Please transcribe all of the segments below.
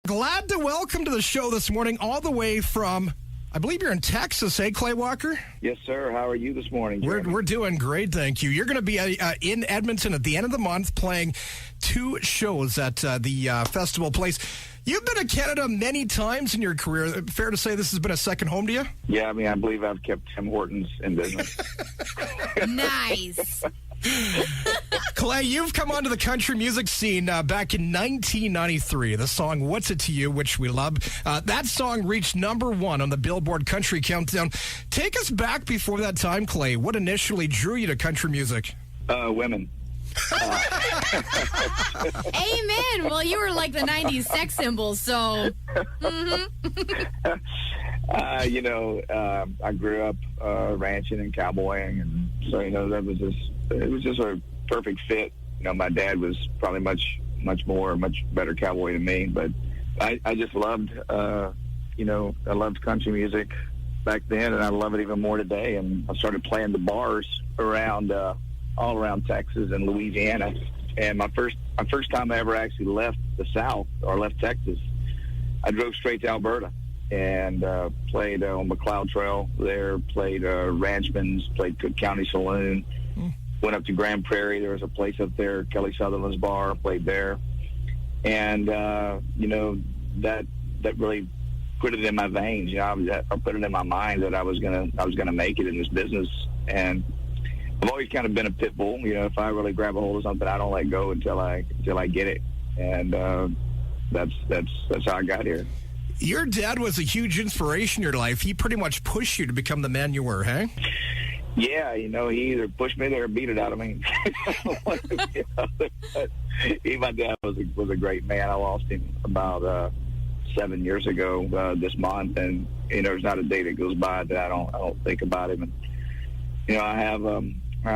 Glad to welcome to the show this morning, all the way from, I believe you're in Texas, hey, Clay Walker? Yes, sir. How are you this morning, Jeremy? We're doing great, thank you. You're going to be in Edmonton at the end of the month playing 2 shows at the festival place. You've been to Canada many times in your career. Fair to say this has been a second home to you? Yeah, I mean, I believe I've kept Tim Hortons in business. Nice. Clay, you've come onto the country music scene back in 1993. The song What's It To You, which we love. That song reached #1 on the Billboard Country Countdown. Take us back before that time, Clay. What initially drew you to country music? Women. Amen. Well, you were like the 90s sex symbol, so. I grew up ranching and cowboying, and so, it was just a perfect fit. My dad was probably much better cowboy than me, but I just loved, I loved country music back then, and I love it even more today. And I started playing the bars around, all around Texas and Louisiana. And my first time I ever actually left the South or left Texas, I drove straight to Alberta and played on McLeod Trail there, played Ranchman's, played Cook County Saloon, went up to Grand Prairie. There was a place up there, Kelly Sutherland's bar, played there. And, that really put it in my veins. I put it in my mind that I was gonna make it in this business. And I've always kind of been a pit bull. If I really grab a hold of something, I don't let go until I get it. And that's how I got here. Your dad was a huge inspiration in your life. He pretty much pushed you to become the man you were, hey? Yeah, he either pushed me there or beat it out of me. My dad was a great man. I lost him about 7 years ago this month, and there's not a day that goes by that I don't think about him. And I have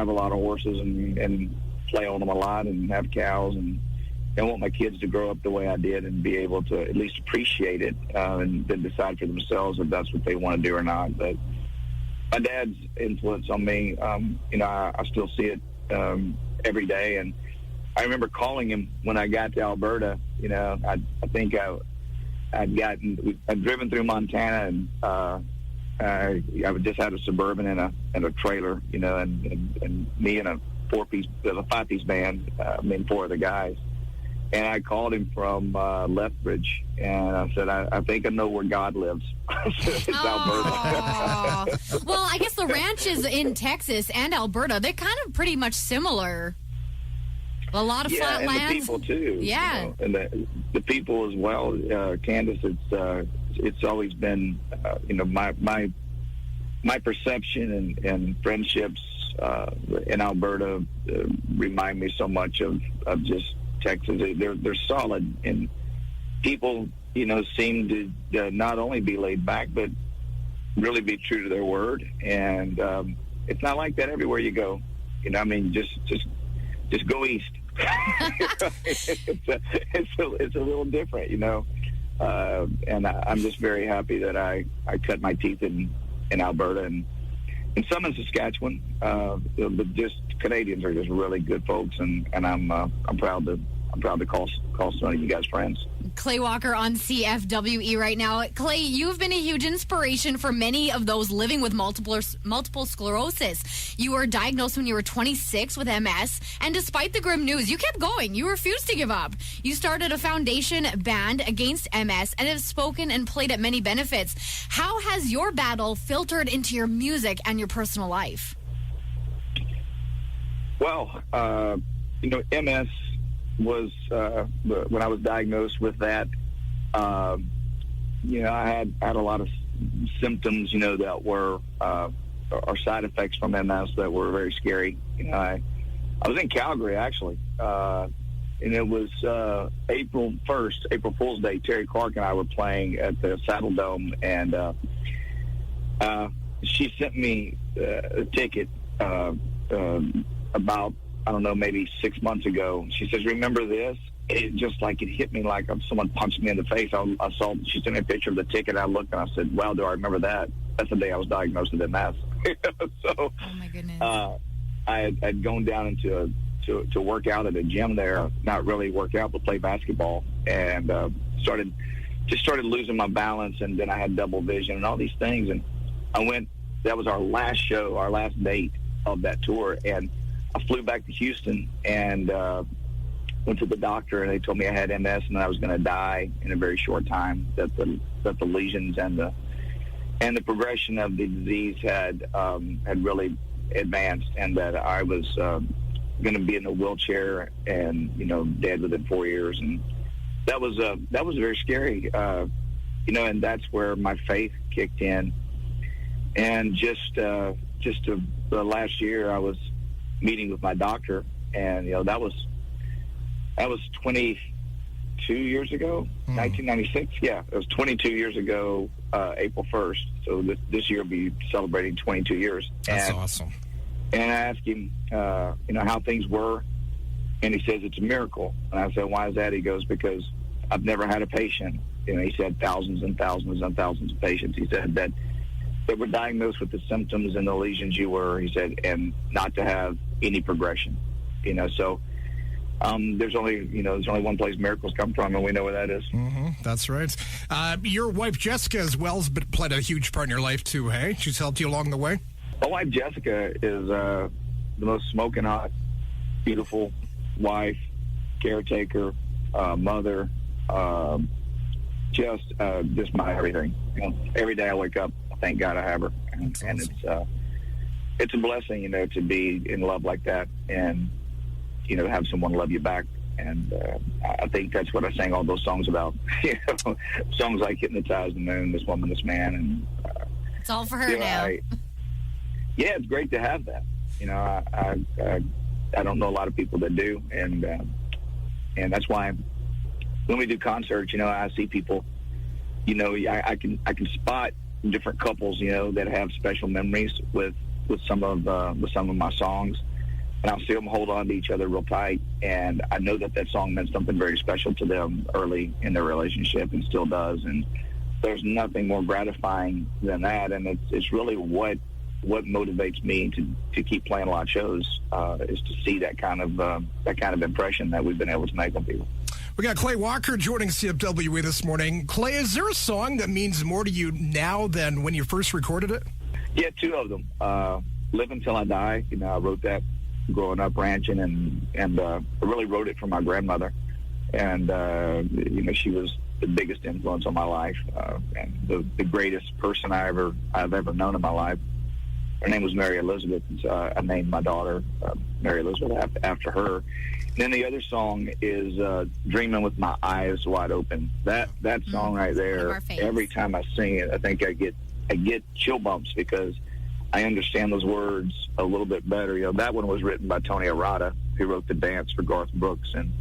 a lot of horses and play on them a lot and have cows, and I want my kids to grow up the way I did and be able to at least appreciate it and then decide for themselves if that's what they want to do or not. But my dad's influence on me, I still see it every day. And I remember calling him when I got to Alberta. I think I'd driven through Montana, and I just had a Suburban and a trailer, and me and a 5-piece band, me and 4 other guys. And I called him from Lethbridge, and I said, I think I know where God lives. It's Alberta. Well, I guess the ranches in Texas and Alberta, they're kind of pretty much similar. A lot of flat lands. Yeah, and the people, too. Yeah. And the people as well. Candace, it's always been, my perception and friendships in Alberta remind me so much of just Texas. They're solid, and people, seem to not only be laid back, but really be true to their word. And it's not like that everywhere you go. Just go east. It's a little different, and I'm just very happy that I cut my teeth in Alberta and some in Saskatchewan. But just Canadians are just really good folks, and I'm proud to call some of you guys friends. Clay Walker on CFWE right now. Clay, you've been a huge inspiration for many of those living with multiple sclerosis. You were diagnosed when you were 26 with MS, and despite the grim news, you kept going. You refused to give up. You started a foundation band against MS and have spoken and played at many benefits. How has your battle filtered into your music and your personal life? Well, MS was when I was diagnosed with that. I had a lot of symptoms, that were or side effects from MS that were very scary. I was in Calgary actually, and it was April 1st, April Fool's Day. Terry Clark and I were playing at the Saddle Dome, and she sent me a ticket about, I don't know, maybe 6 months ago. She says, "Remember this?" It just like it hit me like someone punched me in the face. I saw, she sent me a picture of the ticket. I looked and I said, "Wow, do I remember that?" That's the day I was diagnosed with MS. So, oh my goodness. I had gone down to work out at a gym there, not really work out, but play basketball, and started just started losing my balance, and then I had double vision and all these things. And that was our last show, our last date of that tour, and I flew back to Houston and went to the doctor, and they told me I had MS and I was going to die in a very short time, that the lesions and the progression of the disease had really advanced, and that I was going to be in a wheelchair and, dead within 4 years. And that was very scary, and that's where my faith kicked in. And just the last year I was meeting with my doctor, and, that was 22 years ago, 1996. Yeah, it was 22 years ago, April 1st. So this year will be celebrating 22 years. That's awesome. And I asked him, how things were, and he says it's a miracle. And I said, why is that? He goes, because I've never had a patient. He said thousands and thousands and thousands of patients. He said that were diagnosed with the symptoms and the lesions you were. He said, and not to have any progression. So. There's only one place miracles come from, and we know where that is. Mm-hmm, that's right. Your wife Jessica as well has played a huge part in your life too. Hey, she's helped you along the way. My wife Jessica is the most smoking hot, beautiful wife, caretaker, mother, just my everything. Every day I wake up, I thank God I have her, and awesome. It's a blessing, to be in love like that, and have someone love you back. And I think that's what I sang all those songs about. Songs like Hypnotize the Moon, This Woman, This Man. And it's all for her now. It's great to have that. I don't know a lot of people that do. And that's why when we do concerts, I see people, I can spot different couples, that have special memories with some of my songs. And I'll see them hold on to each other real tight, and I know that song meant something very special to them early in their relationship, and still does. And there's nothing more gratifying than that, and it's really what motivates me to keep playing a lot of shows, is to see that kind of impression that we've been able to make on people. We got Clay Walker joining CFWE this morning. Clay, is there a song that means more to you now than when you first recorded it? Yeah, two of them. Live Until I Die. I wrote that growing up ranching, and I really wrote it for my grandmother, and she was the biggest influence on my life, and the greatest person I've ever known in my life. Her name was Mary Elizabeth, and so I named my daughter Mary Elizabeth after her. And then the other song is Dreaming with My Eyes Wide Open. That song right there, every time I sing it, I think I get chill bumps, because I understand those words a little bit better. That one was written by Tony Arata, who wrote the dance for Garth Brooks, and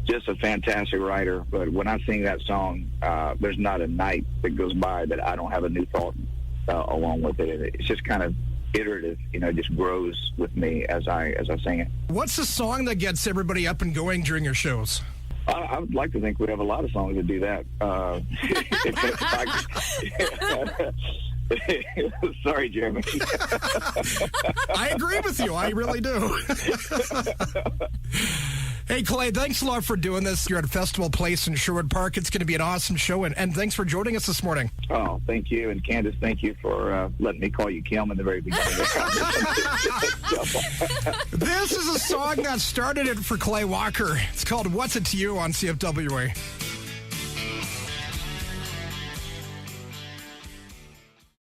just a fantastic writer. But when I sing that song, there's not a night that goes by that I don't have a new thought along with it. It's just kind of iterative, it just grows with me as I sing it. What's the song that gets everybody up and going during your shows? I would like to think we'd have a lot of songs that do that. Sorry, Jeremy. I agree with you. I really do. Hey, Clay, thanks a lot for doing this. You're at Festival Place in Sherwood Park. It's going to be an awesome show, and thanks for joining us this morning. Oh, thank you. And Candace, thank you for letting me call you Kim in the very beginning of the conversation. This is a song that started it for Clay Walker. It's called What's It to You on CFWA.